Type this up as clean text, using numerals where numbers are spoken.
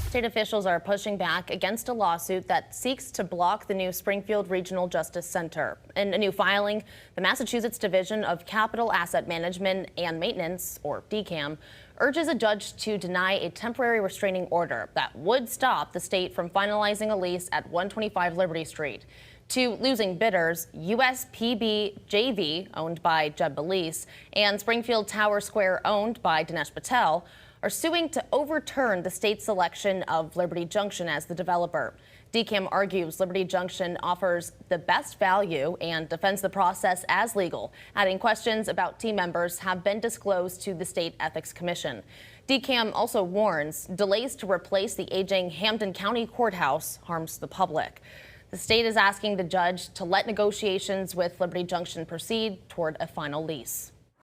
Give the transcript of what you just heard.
State officials are pushing back against a lawsuit that seeks to block the new Springfield Regional Justice Center. In a new filing, the Massachusetts Division of Capital Asset Management and Maintenance, or DCAM, urges a judge to deny a temporary restraining order that would stop the state from finalizing a lease at 125 Liberty Street. To losing bidders, USPB JV, owned by Jeb Belize, and Springfield Tower Square, owned by Dinesh Patel, are suing to overturn the state's selection of Liberty Junction as the developer. DCAM argues Liberty Junction offers the best value and defends the process as legal, adding questions about team members have been disclosed to the State Ethics Commission. DCAM also warns delays to replace the aging Hampden County courthouse harms the public. The state is asking the judge to let negotiations with Liberty Junction proceed toward a final lease.